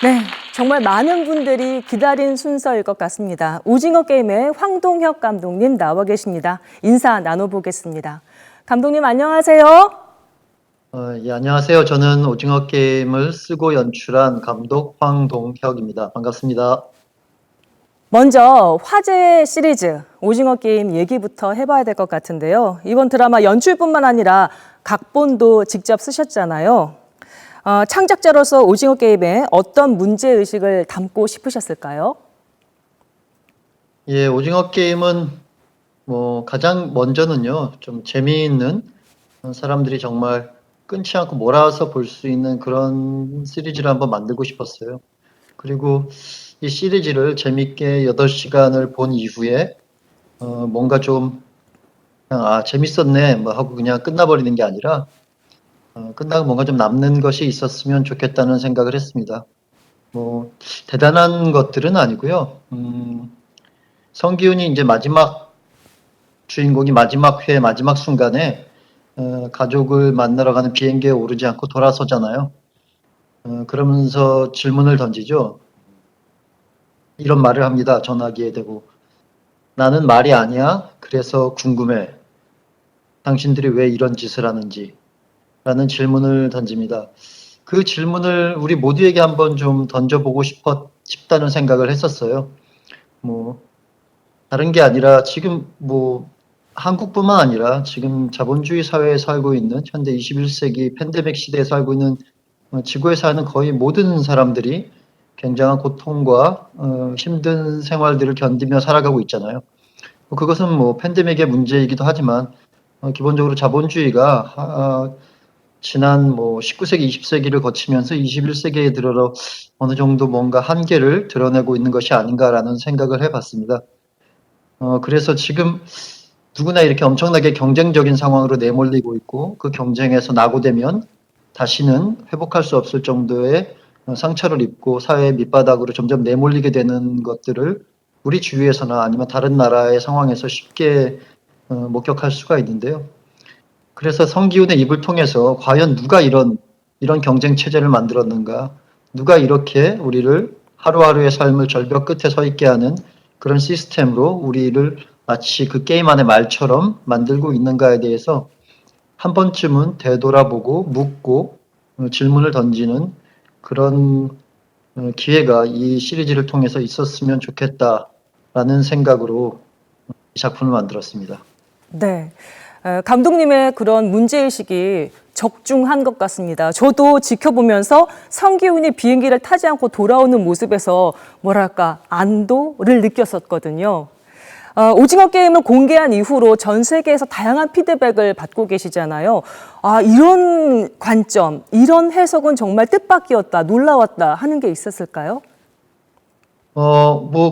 네, 정말 많은 분들이 기다린 순서일 것 같습니다. 오징어 게임의 황동혁 감독님 나와 계십니다. 인사 나눠보겠습니다. 감독님 안녕하세요. 예, 안녕하세요. 저는 오징어 게임을 쓰고 연출한 감독 황동혁입니다. 반갑습니다. 먼저 화제 시리즈 오징어 게임 얘기부터 해봐야 될 것 같은데요. 이번 드라마 연출뿐만 아니라 각본도 직접 쓰셨잖아요. 창작자로서 오징어 게임에 어떤 문제의식을 담고 싶으셨을까요? 예, 오징어 게임은 가장 먼저는요, 좀 재미있는 사람들이 정말 끊지 않고 몰아서 볼 수 있는 그런 시리즈를 한번 만들고 싶었어요. 그리고 이 시리즈를 재밌게 8시간을 본 이후에 뭔가 좀 그냥 재밌었네 뭐 하고 그냥 끝나버리는 게 아니라 끝나고 뭔가 좀 남는 것이 있었으면 좋겠다는 생각을 했습니다. 뭐 대단한 것들은 아니고요. 성기훈이 이제 마지막 주인공이 마지막 회 마지막 순간에 가족을 만나러 가는 비행기에 오르지 않고 돌아서잖아요. 그러면서 질문을 던지죠. 이런 말을 합니다. 전화기에 대고. 나는 말이 아니야. 그래서 궁금해. 당신들이 왜 이런 짓을 하는지. 라는 질문을 던집니다. 그 질문을 우리 모두에게 한번 좀 던져보고 싶다는 생각을 했었어요. 뭐 다른 게 아니라 지금 한국뿐만 아니라 지금 자본주의 사회에 살고 있는 현대 21세기 팬데믹 시대에 살고 있는 지구에 사는 거의 모든 사람들이 굉장한 고통과 힘든 생활들을 견디며 살아가고 있잖아요. 그것은 팬데믹의 문제이기도 하지만 기본적으로 자본주의가 지난 19세기, 20세기를 거치면서 21세기에 들어 어느 정도 뭔가 한계를 드러내고 있는 것이 아닌가라는 생각을 해봤습니다. 그래서 지금 누구나 이렇게 엄청나게 경쟁적인 상황으로 내몰리고 있고 그 경쟁에서 낙오되면 다시는 회복할 수 없을 정도의 상처를 입고 사회의 밑바닥으로 점점 내몰리게 되는 것들을 우리 주위에서나 아니면 다른 나라의 상황에서 쉽게 목격할 수가 있는데요. 그래서 성기훈의 입을 통해서 과연 누가 이런 경쟁 체제를 만들었는가, 누가 이렇게 우리를 하루하루의 삶을 절벽 끝에 서 있게 하는 그런 시스템으로 우리를 마치 그 게임 안의 말처럼 만들고 있는가에 대해서 한 번쯤은 되돌아보고 묻고 질문을 던지는 그런 기회가 이 시리즈를 통해서 있었으면 좋겠다라는 생각으로 이 작품을 만들었습니다. 네. 감독님의 그런 문제의식이 적중한 것 같습니다. 저도 지켜보면서 성기훈이 비행기를 타지 않고 돌아오는 모습에서 뭐랄까 안도를 느꼈었거든요. 오징어 게임을 공개한 이후로 전 세계에서 다양한 피드백을 받고 계시잖아요. 이런 관점, 이런 해석은 정말 뜻밖이었다, 놀라웠다 하는 게 있었을까요?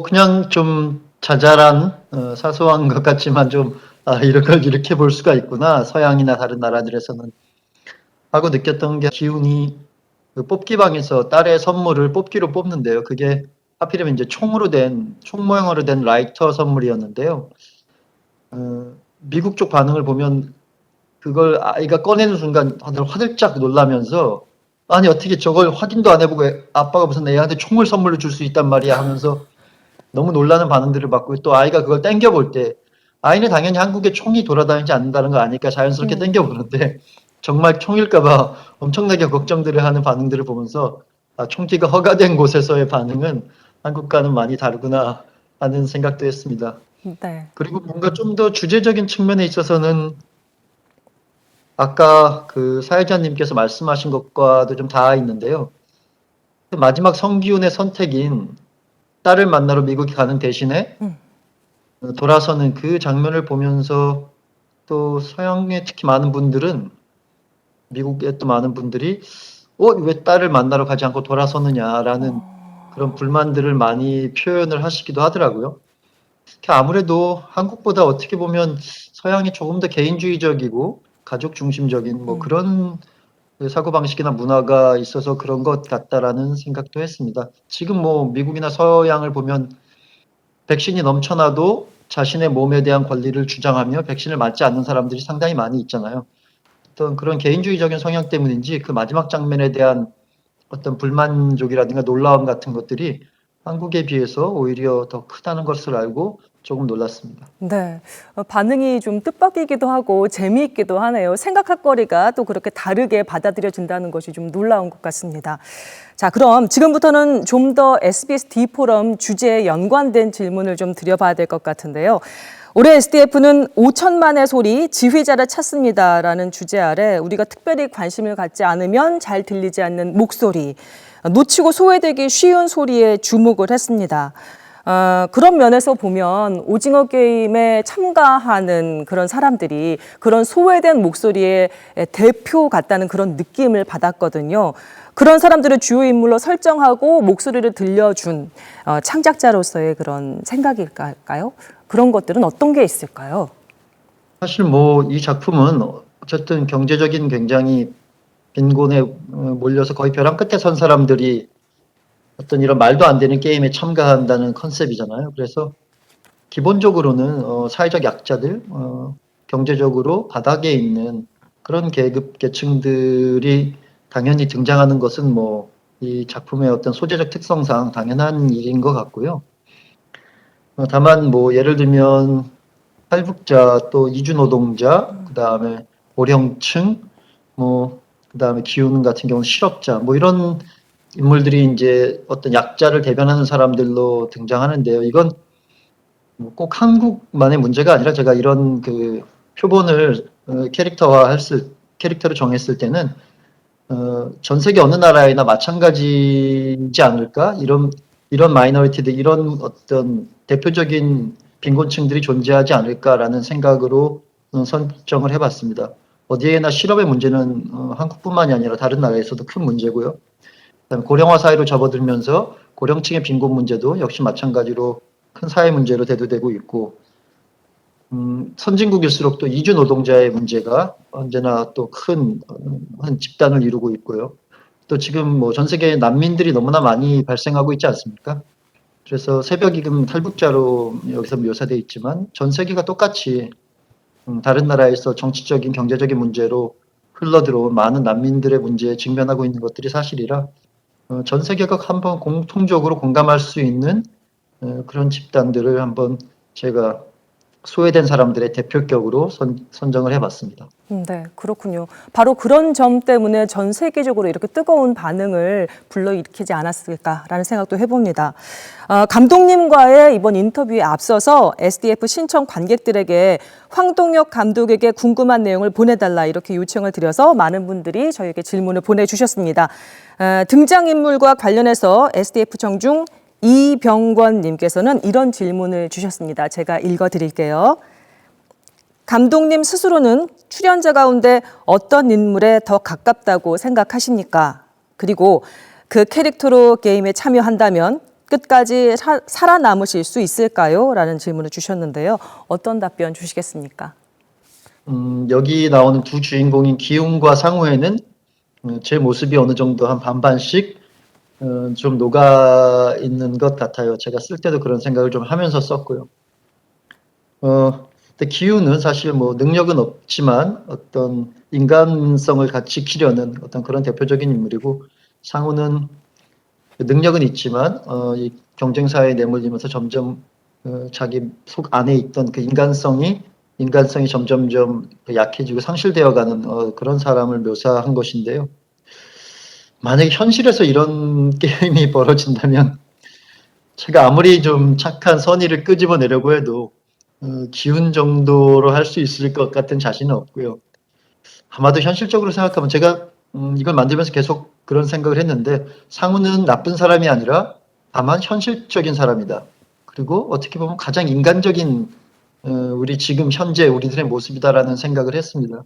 그냥 좀 자잘한 사소한 것 같지만 좀 이런 걸 이렇게 볼 수가 있구나. 서양이나 다른 나라들에서는 하고 느꼈던 게 기훈이 그 뽑기방에서 딸의 선물을 뽑기로 뽑는데요. 그게 하필이면 이제 총 모양으로 된 라이터 선물이었는데요. 미국 쪽 반응을 보면 그걸 아이가 꺼내는 순간 다들 화들짝 놀라면서 아니 어떻게 저걸 확인도 안 해보고 아빠가 무슨 애한테 총을 선물로 줄 수 있단 말이야 하면서 너무 놀라는 반응들을 받고 또 아이가 그걸 땡겨볼 때 아이는 당연히 한국에 총이 돌아다니지 않는다는 거 아니까 자연스럽게 땡겨보는데 정말 총일까 봐 엄청나게 걱정들을 하는 반응들을 보면서 총기가 허가된 곳에서의 반응은 한국과는 많이 다르구나 하는 생각도 했습니다. 네. 그리고 뭔가 좀 더 주제적인 측면에 있어서는 아까 그 사회자님께서 말씀하신 것과도 좀 닿아 있는데요. 마지막 성기훈의 선택인 딸을 만나러 미국에 가는 대신에 돌아서는 그 장면을 보면서 또 서양의 특히 많은 분들은 미국의 또 많은 분들이 왜 딸을 만나러 가지 않고 돌아서느냐라는 그런 불만들을 많이 표현을 하시기도 하더라고요. 아무래도 한국보다 어떻게 보면 서양이 조금 더 개인주의적이고 가족 중심적인 그런 그 사고방식이나 문화가 있어서 그런 것 같다라는 생각도 했습니다. 지금 뭐 미국이나 서양을 보면 백신이 넘쳐나도 자신의 몸에 대한 권리를 주장하며 백신을 맞지 않는 사람들이 상당히 많이 있잖아요. 어떤 그런 개인주의적인 성향 때문인지 그 마지막 장면에 대한 어떤 불만족이라든가 놀라움 같은 것들이 한국에 비해서 오히려 더 크다는 것을 알고 조금 놀랐습니다. 네. 반응이 좀 뜻밖이기도 하고 재미있기도 하네요. 생각할 거리가 또 그렇게 다르게 받아들여진다는 것이 좀 놀라운 것 같습니다. 자, 그럼 지금부터는 좀 더 SBS D포럼 주제에 연관된 질문을 좀 드려봐야 될 것 같은데요. 올해 SDF는 5천만의 소리, 지휘자를 찾습니다라는 주제 아래 우리가 특별히 관심을 갖지 않으면 잘 들리지 않는 목소리, 놓치고 소외되기 쉬운 소리에 주목을 했습니다. 그런 면에서 보면 오징어 게임에 참가하는 그런 사람들이 그런 소외된 목소리의 대표 같다는 그런 느낌을 받았거든요. 그런 사람들을 주요 인물로 설정하고 목소리를 들려준 창작자로서의 그런 생각일까요? 그런 것들은 어떤 게 있을까요? 사실 뭐 이 작품은 어쨌든 경제적인 굉장히 빈곤에 몰려서 거의 벼랑 끝에 선 사람들이 어떤 이런 말도 안 되는 게임에 참가한다는 컨셉이잖아요. 그래서 기본적으로는 사회적 약자들, 경제적으로 바닥에 있는 그런 계급 계층들이 당연히 등장하는 것은 뭐 이 작품의 어떤 소재적 특성상 당연한 일인 것 같고요. 다만 뭐 예를 들면 탈북자, 또 이주노동자, 그다음에 고령층, 뭐 그다음에 기혼 같은 경우는 실업자, 뭐 이런 인물들이 이제 어떤 약자를 대변하는 사람들로 등장하는데요. 이건 뭐꼭 한국만의 문제가 아니라 제가 이런 그 표본을 캐릭터를 정했을 때는 전 세계 어느 나라에나 마찬가지지 않을까? 이런 마이너리티들, 이런 어떤 대표적인 빈곤층들이 존재하지 않을까라는 생각으로 선정을 해봤습니다. 어디에나 실업의 문제는 한국뿐만이 아니라 다른 나라에서도 큰 문제고요. 그다음에 고령화 사회로 접어들면서 고령층의 빈곤 문제도 역시 마찬가지로 큰 사회 문제로 대두되고 있고, 선진국일수록 또 이주 노동자의 문제가 언제나 또 큰 한 집단을 이루고 있고요. 또 지금 뭐 전 세계에 난민들이 너무나 많이 발생하고 있지 않습니까? 그래서 새벽이금 탈북자로 여기서 묘사되어 있지만 전 세계가 똑같이 다른 나라에서 정치적인 경제적인 문제로 흘러들어온 많은 난민들의 문제에 직면하고 있는 것들이 사실이라 전 세계가 한번 공통적으로 공감할 수 있는 그런 집단들을 한번 제가 소외된 사람들의 대표격으로 선정을 해봤습니다. 네, 그렇군요. 바로 그런 점 때문에 전 세계적으로 이렇게 뜨거운 반응을 불러일으키지 않았을까라는 생각도 해봅니다. 감독님과의 이번 인터뷰에 앞서서 SDF 신청 관객들에게 황동혁 감독에게 궁금한 내용을 보내달라 이렇게 요청을 드려서 많은 분들이 저에게 질문을 보내주셨습니다. 등장인물과 관련해서 SDF 청중 이병권 님께서는 이런 질문을 주셨습니다. 제가 읽어드릴게요. 감독님 스스로는 출연자 가운데 어떤 인물에 더 가깝다고 생각하십니까? 그리고 그 캐릭터로 게임에 참여한다면 끝까지 살아남으실 수 있을까요? 라는 질문을 주셨는데요. 어떤 답변 주시겠습니까? 여기 나오는 두 주인공인 기웅과 상우에는 제 모습이 어느 정도 한 반반씩 좀 녹아 있는 것 같아요. 제가 쓸 때도 그런 생각을 좀 하면서 썼고요. 근데 기우는 사실 뭐 능력은 없지만 어떤 인간성을 같이 지키려는 어떤 그런 대표적인 인물이고, 상우는 능력은 있지만 이 경쟁사에 내몰리면서 점점 자기 속 안에 있던 그 인간성이 점점점 약해지고 상실되어가는 그런 사람을 묘사한 것인데요. 만약에 현실에서 이런 게임이 벌어진다면 제가 아무리 좀 착한 선의를 끄집어내려고 해도 기운 정도로 할 수 있을 것 같은 자신은 없고요. 아마도 현실적으로 생각하면 제가 이걸 만들면서 계속 그런 생각을 했는데, 상우는 나쁜 사람이 아니라 다만 현실적인 사람이다. 그리고 어떻게 보면 가장 인간적인 우리 지금 현재 우리들의 모습이다라는 생각을 했습니다.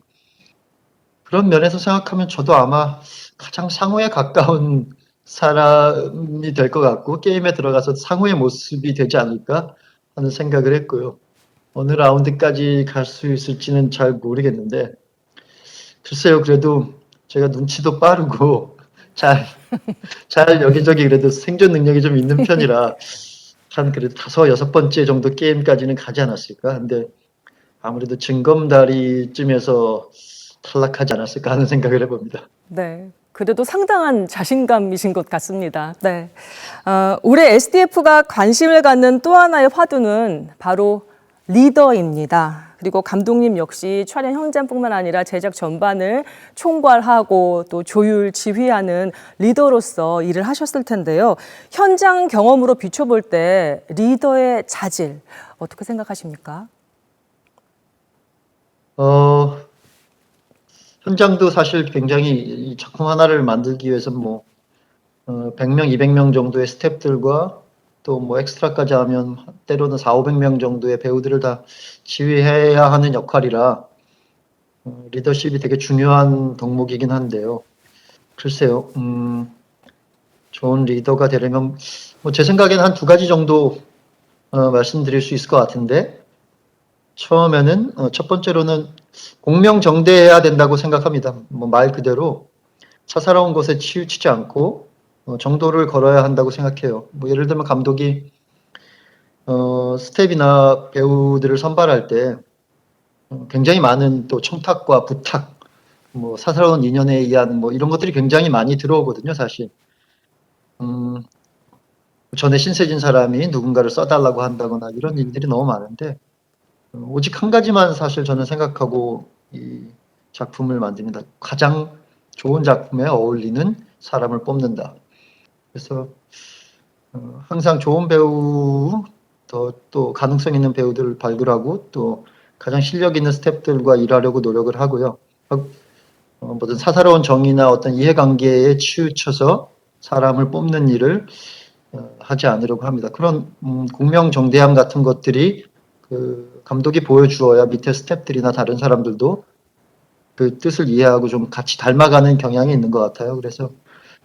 그런 면에서 생각하면 저도 아마 가장 상우에 가까운 사람이 될 것 같고, 게임에 들어가서 상우의 모습이 되지 않을까 하는 생각을 했고요. 어느 라운드까지 갈 수 있을지는 잘 모르겠는데, 글쎄요, 그래도 제가 눈치도 빠르고 잘 여기저기 그래도 생존 능력이 좀 있는 편이라 한 그래도 5-6번째 정도 게임까지는 가지 않았을까. 근데 아무래도 징검다리쯤에서 탈락하지 않았을까 하는 생각을 해봅니다. 네. 그래도 상당한 자신감이신 것 같습니다. 네. 올해 SDF가 관심을 갖는 또 하나의 화두는 바로 리더입니다. 그리고 감독님 역시 촬영 현장뿐만 아니라 제작 전반을 총괄하고 또 조율, 지휘하는 리더로서 일을 하셨을 텐데요. 현장 경험으로 비춰볼 때 리더의 자질 어떻게 생각하십니까? 현장도 사실 굉장히 이 작품 하나를 만들기 위해서 100명, 200명 정도의 스태프들과 또 엑스트라까지 하면 때로는 400-500명 정도의 배우들을 다 지휘해야 하는 역할이라 리더십이 되게 중요한 덕목이긴 한데요. 글쎄요, 좋은 리더가 되려면 제 생각에는 한 2가지 정도 말씀드릴 수 있을 것 같은데, 처음에는 첫 번째로는 공명정대해야 된다고 생각합니다. 말 그대로 사사로운 것에 치우치지 않고 정도를 걸어야 한다고 생각해요. 예를 들면 감독이 스텝이나 배우들을 선발할 때 굉장히 많은 또 청탁과 부탁, 사사로운 인연에 의한 이런 것들이 굉장히 많이 들어오거든요, 사실. 전에 신세진 사람이 누군가를 써달라고 한다거나 이런 일들이 너무 많은데, 오직 한 가지만 사실 저는 생각하고 이 작품을 만듭니다. 가장 좋은 작품에 어울리는 사람을 뽑는다. 그래서 항상 좋은 배우, 또 가능성 있는 배우들을 발굴하고 또 가장 실력 있는 스태프들과 일하려고 노력을 하고요. 모든 사사로운 정의나 어떤 이해관계에 치우쳐서 사람을 뽑는 일을 하지 않으려고 합니다. 그런 공명정대함 같은 것들이 그 감독이 보여주어야 밑에 스태프들이나 다른 사람들도 그 뜻을 이해하고 좀 같이 닮아가는 경향이 있는 것 같아요. 그래서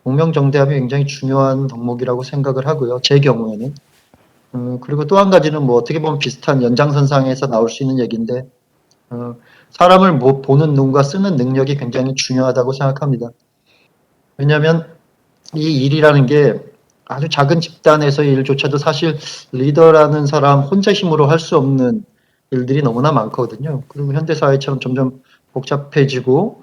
공명정대함이 굉장히 중요한 덕목이라고 생각을 하고요. 제 경우에는. 그리고 또 한 가지는 어떻게 보면 비슷한 연장선상에서 나올 수 있는 얘기인데, 사람을 보는 눈과 쓰는 능력이 굉장히 중요하다고 생각합니다. 왜냐하면 이 일이라는 게 아주 작은 집단에서의 일조차도 사실 리더라는 사람 혼자 힘으로 할 수 없는 일들이 너무나 많거든요. 그리고 현대사회처럼 점점 복잡해지고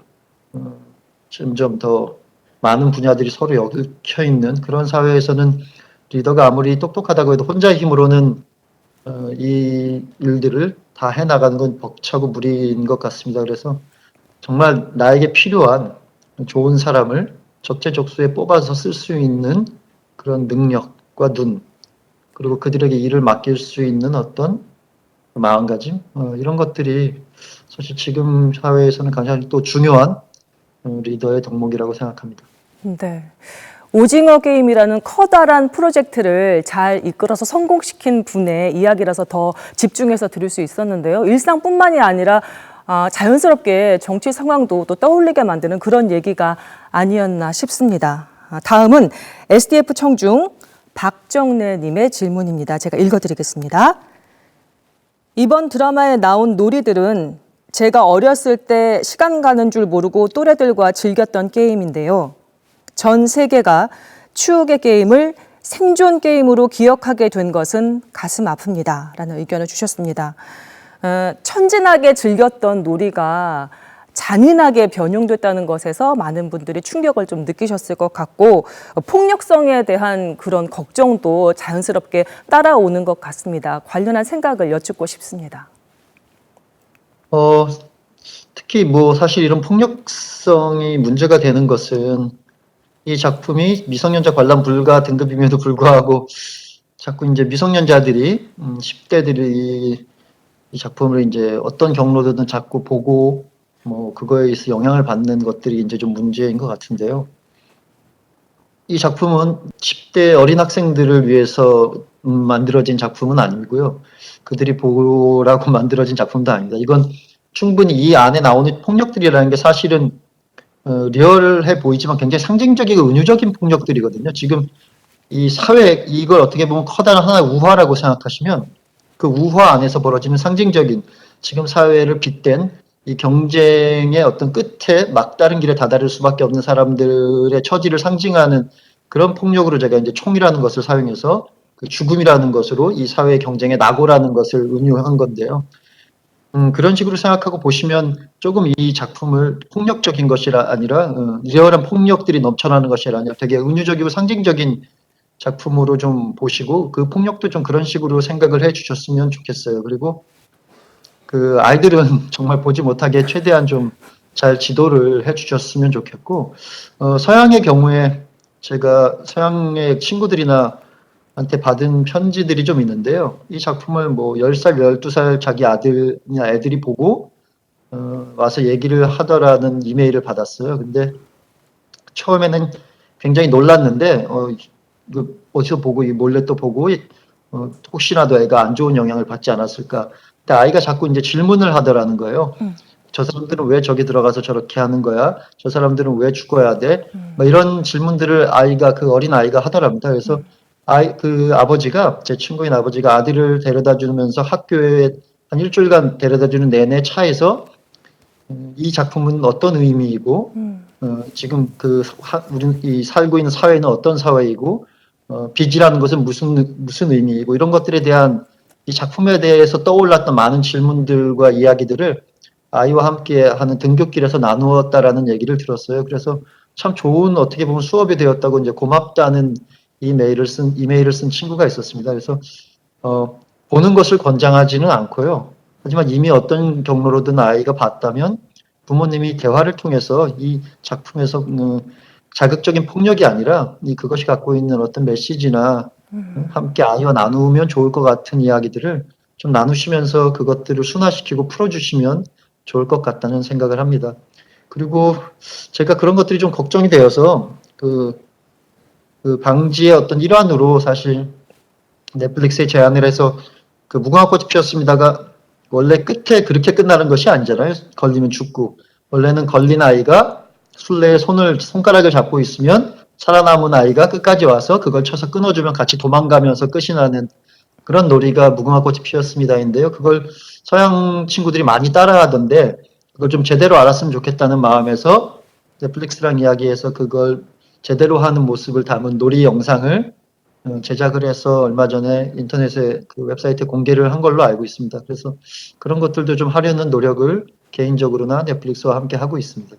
점점 더 많은 분야들이 서로 엮여 있는 그런 사회에서는 리더가 아무리 똑똑하다고 해도 혼자 힘으로는 이 일들을 다 해나가는 건 벅차고 무리인 것 같습니다. 그래서 정말 나에게 필요한 좋은 사람을 적재적소에 뽑아서 쓸 수 있는 그런 능력과 눈, 그리고 그들에게 일을 맡길 수 있는 어떤 마음가짐, 이런 것들이 사실 지금 사회에서는 가장 또 중요한 리더의 덕목이라고 생각합니다. 네. 오징어 게임이라는 커다란 프로젝트를 잘 이끌어서 성공시킨 분의 이야기라서 더 집중해서 들을 수 있었는데요. 일상뿐만이 아니라 자연스럽게 정치 상황도 또 떠올리게 만드는 그런 얘기가 아니었나 싶습니다. 다음은 SDF 청중 박정래님의 질문입니다. 제가 읽어드리겠습니다. 이번 드라마에 나온 놀이들은 제가 어렸을 때 시간 가는 줄 모르고 또래들과 즐겼던 게임인데요. 전 세계가 추억의 게임을 생존 게임으로 기억하게 된 것은 가슴 아픕니다. 라는 의견을 주셨습니다. 천진하게 즐겼던 놀이가 잔인하게 변형됐다는 것에서 많은 분들이 충격을 좀 느끼셨을 것 같고 폭력성에 대한 그런 걱정도 자연스럽게 따라오는 것 같습니다. 관련한 생각을 여쭙고 싶습니다. 특히 사실 이런 폭력성이 문제가 되는 것은 이 작품이 미성년자 관람 불가 등급임에도 불구하고 자꾸 이제 미성년자들이 10대들이 이 작품을 이제 어떤 경로든 자꾸 보고 그거에 의해서 영향을 받는 것들이 이제 좀 문제인 것 같은데요. 이 작품은 10대 어린 학생들을 위해서 만들어진 작품은 아니고요. 그들이 보라고 만들어진 작품도 아닙니다. 이건 충분히 이 안에 나오는 폭력들이라는 게 사실은 리얼해 보이지만 굉장히 상징적이고 은유적인 폭력들이거든요. 지금 이 사회, 이걸 어떻게 보면 커다란 하나의 우화라고 생각하시면 그 우화 안에서 벌어지는 상징적인 지금 사회를 빗댄 이 경쟁의 어떤 끝에 막다른 길에 다다를 수밖에 없는 사람들의 처지를 상징하는 그런 폭력으로 제가 이제 총이라는 것을 사용해서 그 죽음이라는 것으로 이 사회의 경쟁의 낙오라는 것을 은유한 건데요. 그런 식으로 생각하고 보시면 조금 이 작품을 폭력적인 것이라 아니라 리얼한 폭력들이 넘쳐나는 것이 아니라 되게 은유적이고 상징적인 작품으로 좀 보시고 그 폭력도 좀 그런 식으로 생각을 해주셨으면 좋겠어요. 그리고 그 아이들은 정말 보지 못하게 최대한 좀 잘 지도를 해주셨으면 좋겠고 서양의 경우에 제가 서양의 친구들이나 한테 받은 편지들이 좀 있는데요. 이 작품을 뭐 10살, 12살 자기 아들이나 애들이 보고 와서 얘기를 하더라는 이메일을 받았어요. 근데 처음에는 굉장히 놀랐는데 어디서 보고 몰래 또 보고 혹시라도 애가 안 좋은 영향을 받지 않았을까. 근데 아이가 자꾸 이제 질문을 하더라는 거예요. 저 사람들은 왜 저기 들어가서 저렇게 하는 거야? 저 사람들은 왜 죽어야 돼? 뭐 이런 질문들을 그 어린 아이가 하더랍니다. 그래서 그 아버지가, 제 친구인 아버지가 아들을 데려다 주면서 학교에 한 일주일간 데려다 주는 내내 차에서 이 작품은 어떤 의미이고, 지금 우리 살고 있는 사회는 어떤 사회이고, 빚이라는 것은 무슨 의미이고, 이런 것들에 대한 이 작품에 대해서 떠올랐던 많은 질문들과 이야기들을 아이와 함께 하는 등굣길에서 나누었다라는 얘기를 들었어요. 그래서 참 좋은 어떻게 보면 수업이 되었다고 이제 고맙다는 이메일을 쓴 친구가 있었습니다. 그래서 보는 것을 권장하지는 않고요. 하지만 이미 어떤 경로로든 아이가 봤다면 부모님이 대화를 통해서 이 작품에서 자극적인 폭력이 아니라 그것이 갖고 있는 어떤 메시지나 함께 아이와 나누면 좋을 것 같은 이야기들을 좀 나누시면서 그것들을 순화시키고 풀어주시면 좋을 것 같다는 생각을 합니다. 그리고 제가 그런 것들이 좀 걱정이 되어서 그 방지의 어떤 일환으로 사실 넷플릭스에 제안을 해서 그 무궁화 꽃이 피었습니다가 원래 끝에 그렇게 끝나는 것이 아니잖아요. 걸리면 죽고. 원래는 걸린 아이가 술래의 손가락을 잡고 있으면 살아남은 아이가 끝까지 와서 그걸 쳐서 끊어주면 같이 도망가면서 끝이 나는 그런 놀이가 무궁화 꽃이 피었습니다인데요. 그걸 서양 친구들이 많이 따라하던데 그걸 좀 제대로 알았으면 좋겠다는 마음에서 넷플릭스랑 이야기해서 그걸 제대로 하는 모습을 담은 놀이 영상을 제작을 해서 얼마 전에 인터넷에 그 웹사이트에 공개를 한 걸로 알고 있습니다. 그래서 그런 것들도 좀 하려는 노력을 개인적으로나 넷플릭스와 함께 하고 있습니다.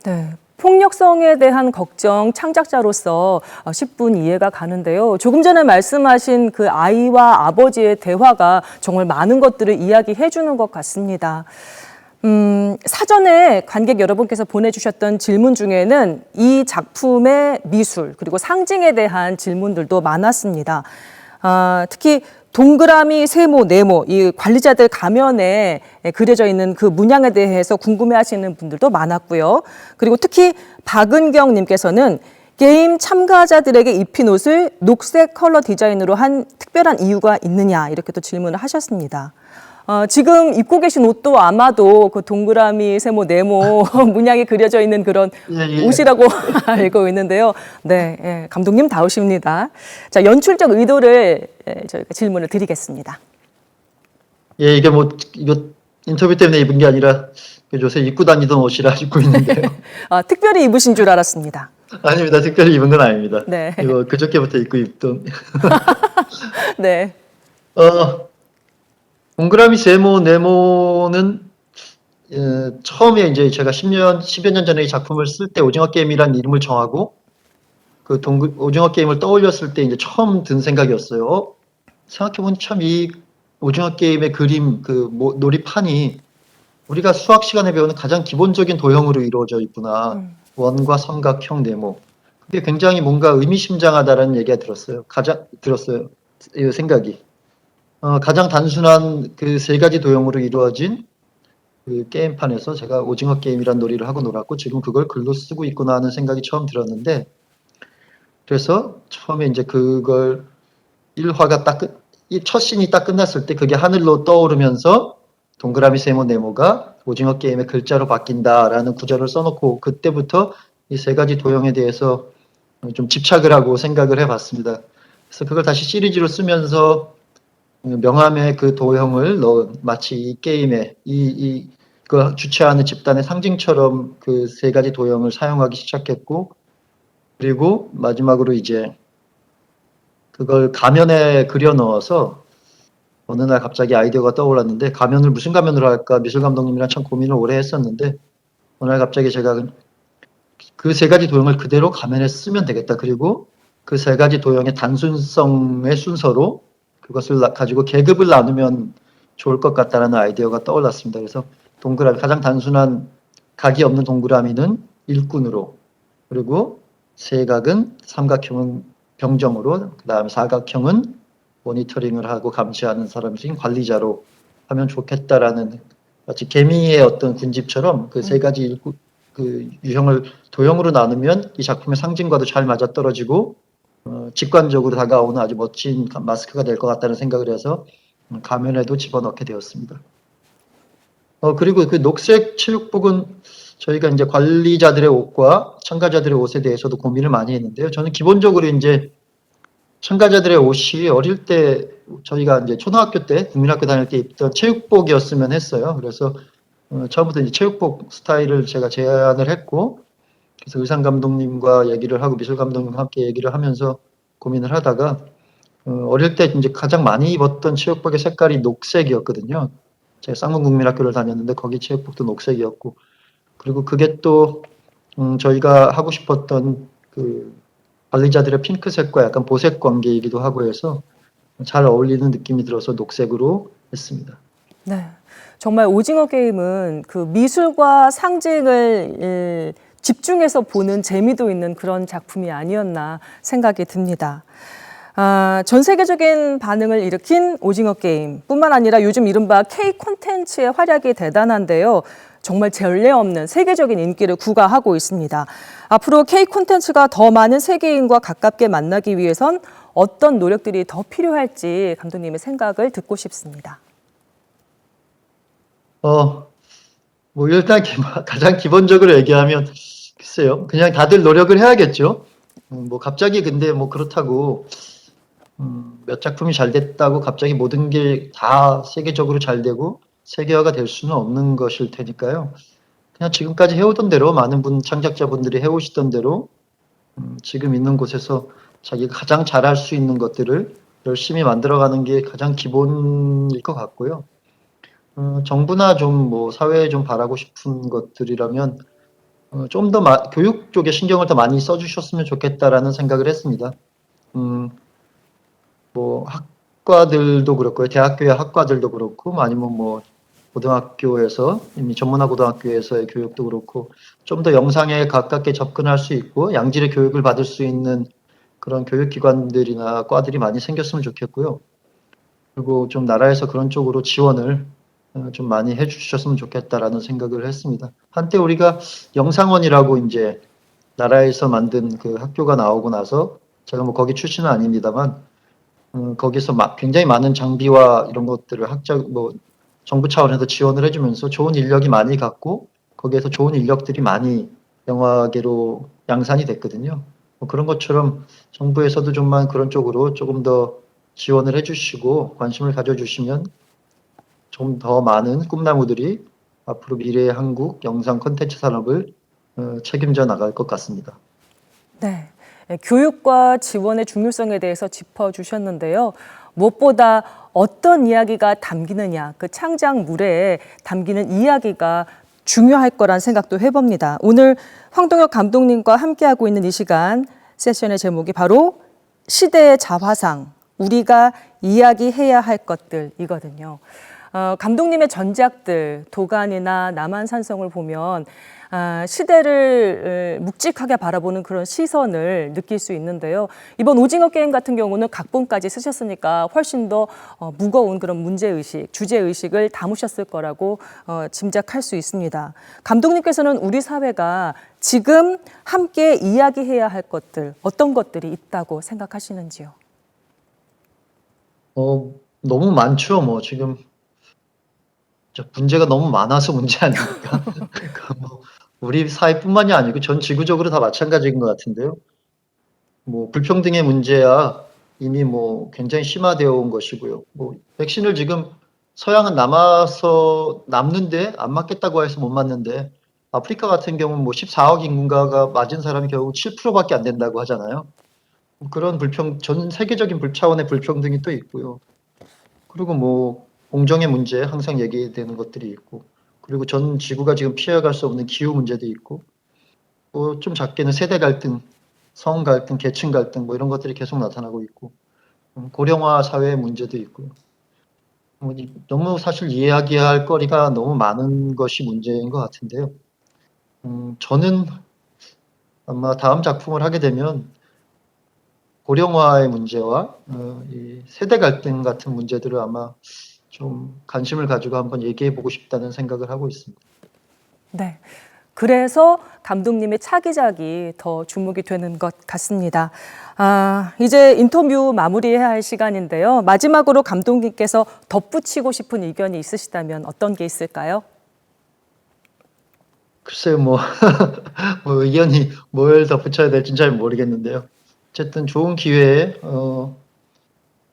네. 폭력성에 대한 걱정 창작자로서 10분 이해가 가는데요. 조금 전에 말씀하신 그 아이와 아버지의 대화가 정말 많은 것들을 이야기해 주는 것 같습니다. 사전에 관객 여러분께서 보내주셨던 질문 중에는 이 작품의 미술 그리고 상징에 대한 질문들도 많았습니다. 특히 동그라미, 세모, 네모 이 관리자들 가면에 그려져 있는 그 문양에 대해서 궁금해하시는 분들도 많았고요. 그리고 특히 박은경 님께서는 게임 참가자들에게 입힌 옷을 녹색 컬러 디자인으로 한 특별한 이유가 있느냐 이렇게 또 질문을 하셨습니다. 지금 입고 계신 옷도 아마도 그 동그라미, 세모, 네모 문양이 그려져 있는 그런 옷이라고 알고 있는데요. 네, 예, 감독님 다우십니다. 자, 연출적 의도를 저희가 질문을 드리겠습니다. 예, 이거 인터뷰 때문에 입은 게 아니라 요새 입고 다니던 옷이라 입고 있는데요. 특별히 입으신 줄 알았습니다. 아닙니다. 특별히 입은 건 아닙니다. 네. 이거 그저께부터 입고 있던. 네. 동그라미, 세모, 네모는 처음에 이제 제가 10여 년 전에 이 작품을 쓸 때 오징어 게임이라는 이름을 정하고 그 오징어 게임을 떠올렸을 때 이제 처음 든 생각이었어요. 생각해보니 참 이 오징어 게임의 그림, 놀이판이 우리가 수학 시간에 배우는 가장 기본적인 도형으로 이루어져 있구나. 원과 삼각형, 네모. 그게 굉장히 뭔가 의미심장하다라는 얘기가 들었어요. 이 생각이. 가장 단순한 그 세 가지 도형으로 이루어진 그 게임판에서 제가 오징어 게임이란 놀이를 하고 놀았고 지금 그걸 글로 쓰고 있구나 하는 생각이 처음 들었는데 그래서 처음에 이제 그걸 첫 씬이 딱 끝났을 때 그게 하늘로 떠오르면서 동그라미, 세모, 네모가 오징어 게임의 글자로 바뀐다라는 구절을 써놓고 그때부터 이 세 가지 도형에 대해서 좀 집착을 하고 생각을 해봤습니다. 그래서 그걸 다시 시리즈로 쓰면서 명함에 그 도형을 넣은 마치 이 게임에 이 그 주최하는 집단의 상징처럼 그 세 가지 도형을 사용하기 시작했고, 그리고 마지막으로 이제 그걸 가면에 그려 넣어서 어느 날 갑자기 아이디어가 떠올랐는데, 가면을 무슨 가면으로 할까 미술 감독님이랑 참 고민을 오래 했었는데, 어느 날 갑자기 제가 그 세 가지 도형을 그대로 가면에 쓰면 되겠다. 그리고 그 세 가지 도형의 단순성의 순서로 그것을 가지고 계급을 나누면 좋을 것 같다라는 아이디어가 떠올랐습니다. 그래서 동그라미, 가장 단순한 각이 없는 동그라미는 일꾼으로, 그리고 세각은 삼각형은 병정으로, 그 다음에 사각형은 모니터링을 하고 감시하는 사람인 관리자로 하면 좋겠다라는, 마치 개미의 어떤 군집처럼 그 세 가지 그 유형을 도형으로 나누면 이 작품의 상징과도 잘 맞아떨어지고 직관적으로 다가오는 아주 멋진 마스크가 될 것 같다는 생각을 해서 가면에도 집어넣게 되었습니다. 그리고 그 녹색 체육복은 저희가 이제 관리자들의 옷과 참가자들의 옷에 대해서도 고민을 많이 했는데요. 저는 기본적으로 이제 참가자들의 옷이 어릴 때 저희가 이제 초등학교 때 국민학교 다닐 때 입던 체육복이었으면 했어요. 그래서 처음부터 이제 체육복 스타일을 제가 제안을 했고, 그래서 의상 감독님과 얘기를 하고 미술 감독님과 함께 얘기를 하면서 고민을 하다가 어릴 때 이제 가장 많이 입었던 체육복의 색깔이 녹색이었거든요. 제가 쌍문국민학교를 다녔는데 거기 체육복도 녹색이었고, 그리고 그게 또 저희가 하고 싶었던 그 관리자들의 핑크색과 약간 보색 관계이기도 하고 해서 잘 어울리는 느낌이 들어서 녹색으로 했습니다. 네. 정말 오징어 게임은 그 미술과 상징을 집중해서 보는 재미도 있는 그런 작품이 아니었나 생각이 듭니다. 전 세계적인 반응을 일으킨 오징어 게임뿐만 아니라 요즘 이른바 K 콘텐츠의 활약이 대단한데요. 정말 전례 없는 세계적인 인기를 구가하고 있습니다. 앞으로 K 콘텐츠가 더 많은 세계인과 가깝게 만나기 위해선 어떤 노력들이 더 필요할지 감독님의 생각을 듣고 싶습니다. 뭐 일단 가장 기본적으로 얘기하면 글쎄요, 그냥 다들 노력을 해야겠죠. 뭐 갑자기 근데 뭐 그렇다고 몇 작품이 잘 됐다고 갑자기 모든 게 다 세계적으로 잘 되고 세계화가 될 수는 없는 것일 테니까요. 그냥 지금까지 해오던 대로 많은 창작자분들이 해오시던 대로 지금 있는 곳에서 자기가 가장 잘할 수 있는 것들을 열심히 만들어가는 게 가장 기본일 것 같고요. 정부나 좀 뭐 사회에 좀 바라고 싶은 것들이라면 좀 더 교육 쪽에 신경을 더 많이 써주셨으면 좋겠다라는 생각을 했습니다. 뭐 학과들도 그렇고요, 대학교의 학과들도 그렇고, 아니면 뭐 고등학교에서 이미 전문화 고등학교에서의 교육도 그렇고, 좀 더 영상에 가깝게 접근할 수 있고 양질의 교육을 받을 수 있는 그런 교육기관들이나 과들이 많이 생겼으면 좋겠고요. 그리고 좀 나라에서 그런 쪽으로 지원을 좀 많이 해주셨으면 좋겠다라는 생각을 했습니다. 한때 우리가 영상원이라고 이제 나라에서 만든 그 학교가 나오고 나서, 제가 뭐 거기 출신은 아닙니다만 거기서 굉장히 많은 장비와 이런 것들을 정부 차원에서 지원을 해주면서 좋은 인력이 많이 갔고, 거기에서 좋은 인력들이 많이 영화계로 양산이 됐거든요. 뭐 그런 것처럼 정부에서도 좀만 그런 쪽으로 조금 더 지원을 해주시고 관심을 가져주시면 좀 더 많은 꿈나무들이 앞으로 미래의 한국 영상 콘텐츠 산업을 책임져 나갈 것 같습니다. 네. 교육과 지원의 중요성에 대해서 짚어주셨는데요. 무엇보다 어떤 이야기가 담기느냐, 그 창작물에 담기는 이야기가 중요할 거란 생각도 해봅니다. 오늘 황동혁 감독님과 함께하고 있는 이 시간 세션의 제목이 바로 시대의 자화상, 우리가 이야기해야 할 것들이거든요. 감독님의 전작들, 도가니나 남한산성을 보면 시대를 묵직하게 바라보는 그런 시선을 느낄 수 있는데요. 이번 오징어 게임 같은 경우는 각본까지 쓰셨으니까 훨씬 더 무거운 그런 문제의식, 주제의식을 담으셨을 거라고 짐작할 수 있습니다. 감독님께서는 우리 사회가 지금 함께 이야기해야 할 것들, 어떤 것들이 있다고 생각하시는지요? 너무 많죠. 뭐 지금 문제가 너무 많아서 문제 아닙니까? 그러니까 뭐 우리 사회뿐만이 아니고 전 지구적으로 다 마찬가지인 것 같은데요. 뭐 불평등의 문제야 이미 뭐 굉장히 심화되어 온 것이고요. 뭐 백신을 지금 서양은 남는데 안 맞겠다고 해서 못 맞는데 아프리카 같은 경우는 뭐 14억 인구가 맞은 사람이 결국 7%밖에 안 된다고 하잖아요. 그런 전 세계적인 차원의 불평등이 또 있고요. 그리고 뭐 공정의 문제 항상 얘기되는 것들이 있고, 그리고 전 지구가 지금 피해갈 수 없는 기후 문제도 있고, 좀 작게는 세대 갈등, 성 갈등, 계층 갈등 뭐 이런 것들이 계속 나타나고 있고, 고령화 사회의 문제도 있고요. 너무 사실 이야기할 거리가 너무 많은 것이 문제인 것 같은데요. 저는 아마 다음 작품을 하게 되면 고령화의 문제와 이 세대 갈등 같은 문제들을 아마 좀 관심을 가지고 한번 얘기해 보고 싶다는 생각을 하고 있습니다. 네. 그래서 감독님의 차기작이 더 주목이 되는 것 같습니다. 이제 인터뷰 마무리해야 할 시간인데요. 마지막으로 감독님께서 덧붙이고 싶은 의견이 있으시다면 어떤 게 있을까요? 글쎄요, 뭐 의견이 뭘 덧붙여야 될지 잘 모르겠는데요. 어쨌든 좋은 기회에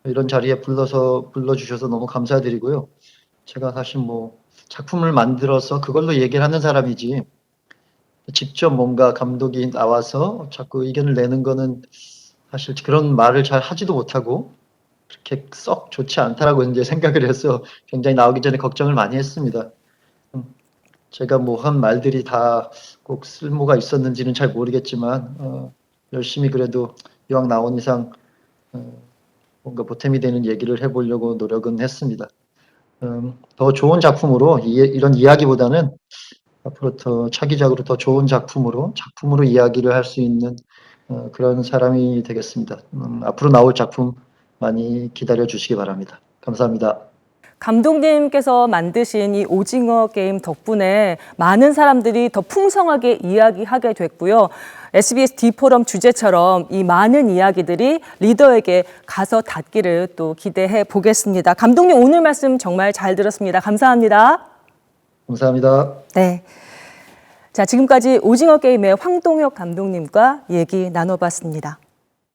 이런 자리에 불러주셔서 너무 감사드리고요. 제가 사실 뭐 작품을 만들어서 그걸로 얘기를 하는 사람이지 직접 뭔가 감독이 나와서 자꾸 의견을 내는 거는 사실 그런 말을 잘 하지도 못하고 그렇게 썩 좋지 않다라고 이제 생각을 해서 굉장히 나오기 전에 걱정을 많이 했습니다. 제가 뭐 한 말들이 다 꼭 쓸모가 있었는지는 잘 모르겠지만 열심히 그래도 이왕 나온 이상 뭔가 보탬이 되는 얘기를 해보려고 노력은 했습니다. 더 좋은 작품으로 이런 이야기보다는 앞으로 더 차기작으로 더 좋은 작품으로 이야기를 할 수 있는 그런 사람이 되겠습니다. 앞으로 나올 작품 많이 기다려 주시기 바랍니다. 감사합니다. 감독님께서 만드신 이 오징어 게임 덕분에 많은 사람들이 더 풍성하게 이야기하게 됐고요. SBS D포럼 주제처럼 이 많은 이야기들이 리더에게 가서 닿기를 또 기대해 보겠습니다. 감독님 오늘 말씀 정말 잘 들었습니다. 감사합니다. 감사합니다. 네. 자, 지금까지 오징어 게임의 황동혁 감독님과 얘기 나눠봤습니다.